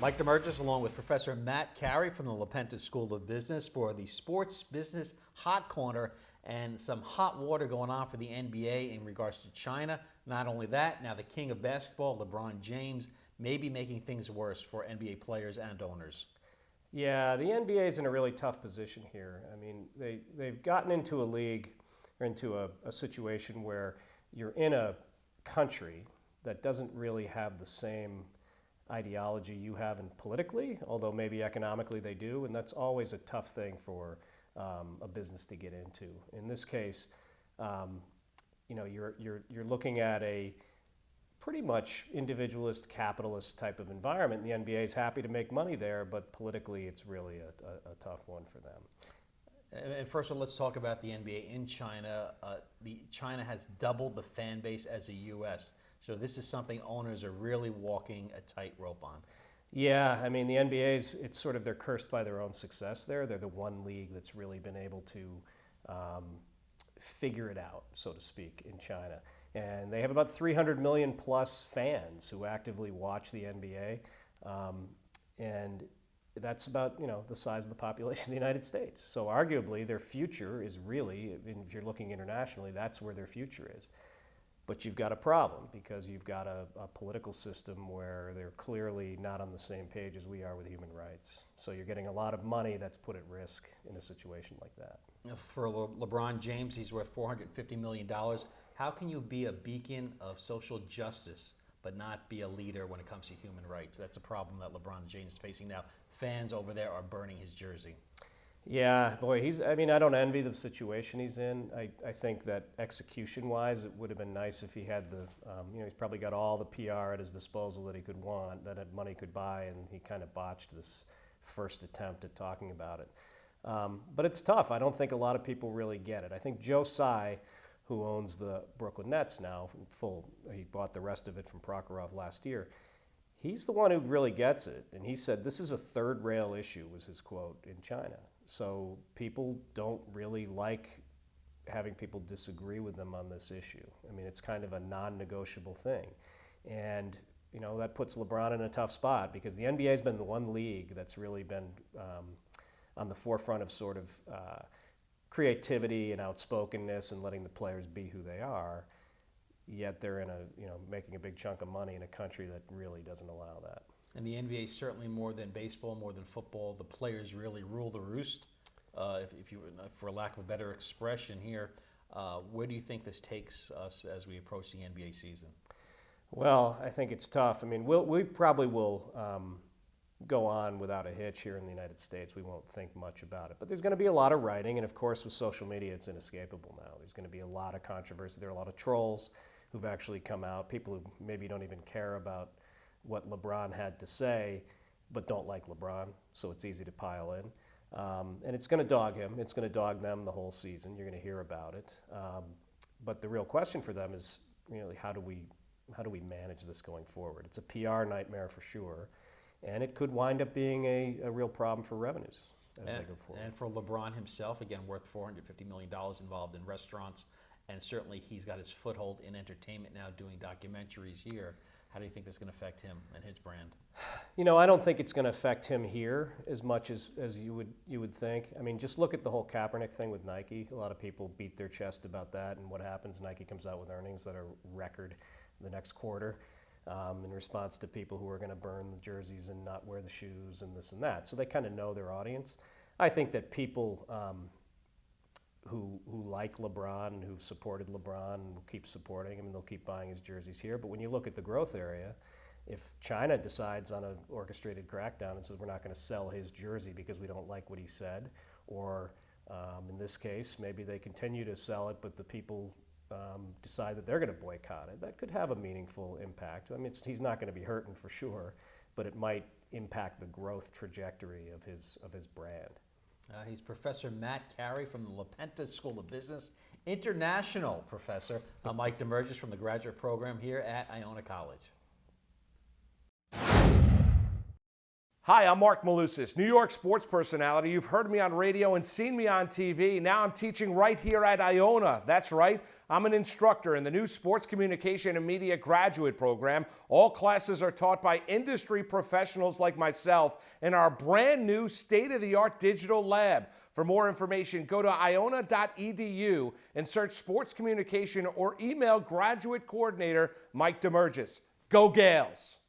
Mike Damergis along with Professor Matt Carey from the LaPenta School of Business for the Sports Business Hot Corner, and some hot water going on for the NBA in regards to China. Not only that, now the king of basketball, LeBron James, may be making things worse for NBA players and owners. Yeah, the NBA is in a really tough position here. I mean, they've gotten into a league or into a situation where you're in a country that doesn't really have the same ideology you have in politically, although maybe economically they do, and that's always a tough thing for a business to get into. In this case, you're looking at a pretty much individualist, capitalist type of environment. The NBA is happy to make money there, but politically it's really a tough one for them. And first of all, let's talk about the NBA in China. China has doubled the fan base as the U.S., so this is something owners are really walking a tightrope on. Yeah, I mean, the NBA's, it's sort of, they're cursed by their own success there. They're the one league that's really been able to figure it out, so to speak, in China. And they have about 300 million plus fans who actively watch the NBA. And that's about, the size of the population of the United States. So arguably their future is really, if you're looking internationally, that's where their future is. But you've got a problem because you've got a political system where they're clearly not on the same page as we are with human rights. So you're getting a lot of money that's put at risk in a situation like that. For LeBron James, he's worth $450 million. How can you be a beacon of social justice but not be a leader when it comes to human rights? That's a problem that LeBron James is facing now. Fans over there are burning his jersey. Yeah, boy, I don't envy the situation he's in. I think that execution-wise, it would have been nice if he had he's probably got all the PR at his disposal that he could want, that money could buy, and he kind of botched this first attempt at talking about it. But it's tough. I don't think a lot of people really get it. I think Joe Tsai, who owns the Brooklyn Nets now, he bought the rest of it from Prokhorov last year, he's the one who really gets it. And he said, this is a third rail issue, was his quote, in China. So people don't really like having people disagree with them on this issue. I mean, it's kind of a non-negotiable thing. And, that puts LeBron in a tough spot because the NBA has been the one league that's really been on the forefront of sort of creativity and outspokenness and letting the players be who they are. Yet they're in making a big chunk of money in a country that really doesn't allow that. And the NBA is certainly more than baseball, more than football. The players really rule the roost, for lack of a better expression here. Where do you think this takes us as we approach the NBA season? Well, I think it's tough. I mean, we probably will go on without a hitch here in the United States. We won't think much about it. But there's going to be a lot of writing, and of course with social media it's inescapable now. There's going to be a lot of controversy. There are a lot of trolls who've actually come out, people who maybe don't even care about what LeBron had to say, but don't like LeBron, so it's easy to pile in. And it's going to dog him. It's going to dog them the whole season. You're going to hear about it. But the real question for them is, really, how do we manage this going forward? It's a PR nightmare for sure, and it could wind up being a real problem for revenues as they go forward. And for LeBron himself, again, worth $450 million involved in restaurants, and certainly he's got his foothold in entertainment now, doing documentaries here. How do you think this is going to affect him and his brand? I don't think it's going to affect him here as much as you would think. I mean, just look at the whole Kaepernick thing with Nike. A lot of people beat their chest about that, and what happens, Nike comes out with earnings that are record the next quarter in response to people who are going to burn the jerseys and not wear the shoes and this and that. So they kind of know their audience. I think that people who like LeBron and who've supported LeBron and will keep supporting him, and they'll keep buying his jerseys here. But when you look at the growth area, if China decides on an orchestrated crackdown and says we're not going to sell his jersey because we don't like what he said, or in this case, maybe they continue to sell it, but the people decide that they're going to boycott it, that could have a meaningful impact. I mean, he's not going to be hurting for sure, but it might impact the growth trajectory of his brand. He's Professor Matt Carey from the LaPenta School of Business, international professor. Mike Damergis from the graduate program here at Iona College. Hi, I'm Mark Malusis, New York sports personality. You've heard me on radio and seen me on TV. Now I'm teaching right here at Iona. That's right. I'm an instructor in the new Sports Communication and Media graduate program. All classes are taught by industry professionals like myself in our brand new state-of-the-art digital lab. For more information, go to iona.edu and search sports communication or email graduate coordinator Mike Damergis. Go Gales!